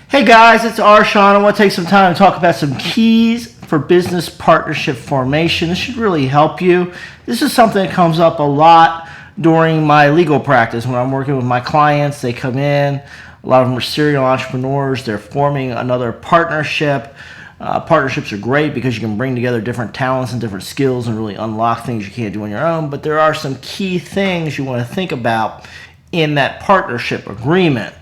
Hey guys, it's Shawn. I want to take some time to talk about some keys for business partnership formation. This should really help you. This is something that comes up a lot during my legal practice when I'm working with my clients. They come in, a lot of them are serial entrepreneurs. They're forming another partnership. Partnerships are great because you can bring together different talents and different skills and really unlock things you can't do on your own. But there are some key things you want to think about in that partnership agreement.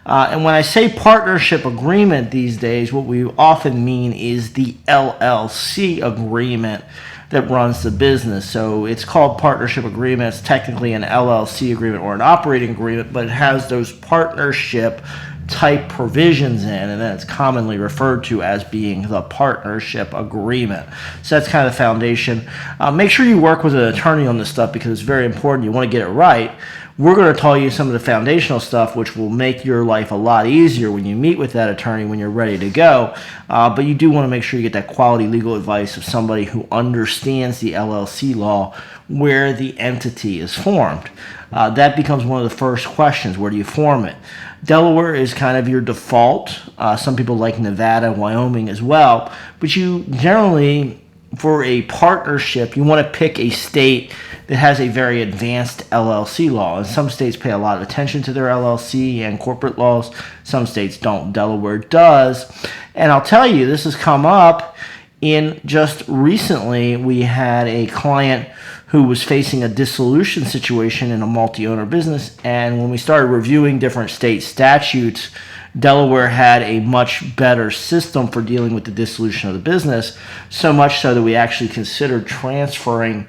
And when I say partnership agreement these days, what we often mean is the LLC agreement that runs the business. So it's called partnership agreement. It's technically an LLC agreement or an operating agreement, but it has those partnership type provisions in, and then it's commonly referred to as being the partnership agreement. So that's kind of the foundation. Make sure you work with an attorney on this stuff because it's very important. You want to get it right. We're going to tell you some of the foundational stuff which will make your life a lot easier when you meet with that attorney when you're ready to go. But you do want to make sure you get that quality legal advice of somebody who understands the LLC law where the entity is formed. That becomes one of the first questions. Where do you form it? Delaware is kind of your default. Some people like Nevada, Wyoming as well. But you generally, for a partnership, you want to pick a state that has a very advanced LLC law. And some states pay a lot of attention to their LLC and corporate laws. Some states don't. Delaware does. And I'll tell you, this has come up in just recently. We had a client who was facing a dissolution situation in a multi-owner business. And when we started reviewing different state statutes, Delaware had a much better system for dealing with the dissolution of the business, so much so that we actually considered transferring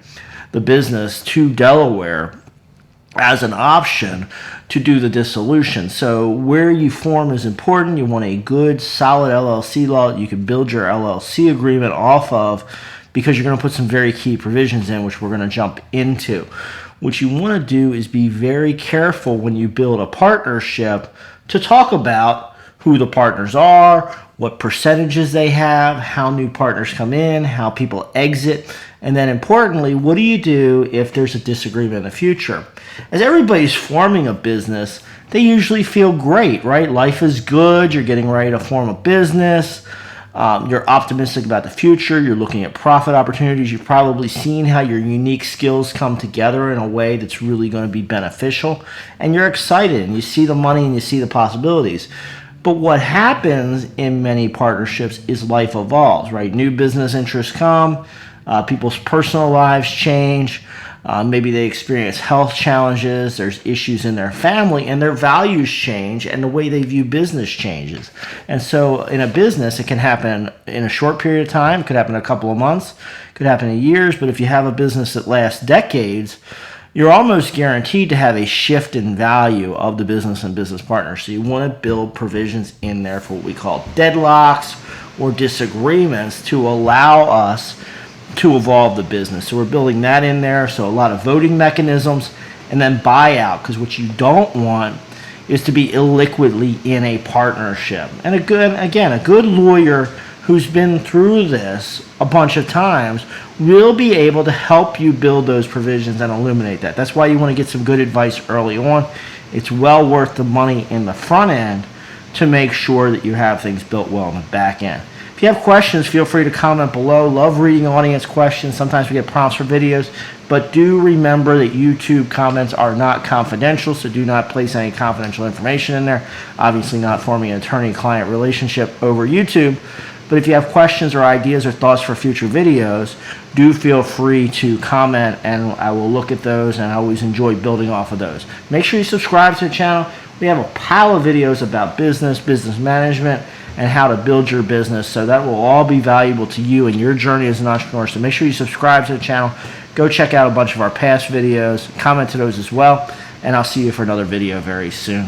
the business to Delaware as an option to do the dissolution. So where you form is important. You want a good, solid LLC law that you can build your LLC agreement off of, because you're going to put some very key provisions in, which we're going to jump into. What you want to do is be very careful when you build a partnership to talk about who the partners are, what percentages they have, how new partners come in, how people exit, and then importantly, what do you do if there's a disagreement in the future? As everybody's forming a business, they usually feel great, right? Life is good, you're getting ready to form a business, you're optimistic about the future, you're looking at profit opportunities, you've probably seen how your unique skills come together in a way that's really going to be beneficial, and you're excited, and you see the money and you see the possibilities. But what happens in many partnerships is life evolves, right? New business interests come, people's personal lives change, maybe they experience health challenges, there's issues in their family, and their values change, and the way they view business changes. And so in a business, it can happen in a short period of time, it could happen in a couple of months, it could happen in years, but if you have a business that lasts decades, you're almost guaranteed to have a shift in value of the business and business partners. So you want to build provisions in there for what we call deadlocks or disagreements to allow us to evolve the business. So we're building that in there. So a lot of voting mechanisms, and then buyout, because what you don't want is to be illiquidly in a partnership. And a good lawyer who's been through this a bunch of times will be able to help you build those provisions and illuminate that. That's why you want to get some good advice early on. It's well worth the money in the front end to make sure that you have things built well in the back end. If you have questions, feel free to comment below. Love reading audience questions. Sometimes we get prompts for videos, but do remember that YouTube comments are not confidential, so do not place any confidential information in there. Obviously not forming an attorney-client relationship over YouTube. But if you have questions or ideas or thoughts for future videos, do feel free to comment, and I will look at those, and I always enjoy building off of those. Make sure you subscribe to the channel. We have a pile of videos about business management, and how to build your business, so that will all be valuable to you and your journey as an entrepreneur. So make sure you subscribe to the channel. Go check out a bunch of our past videos, comment to those as well, and I'll see you for another video very soon.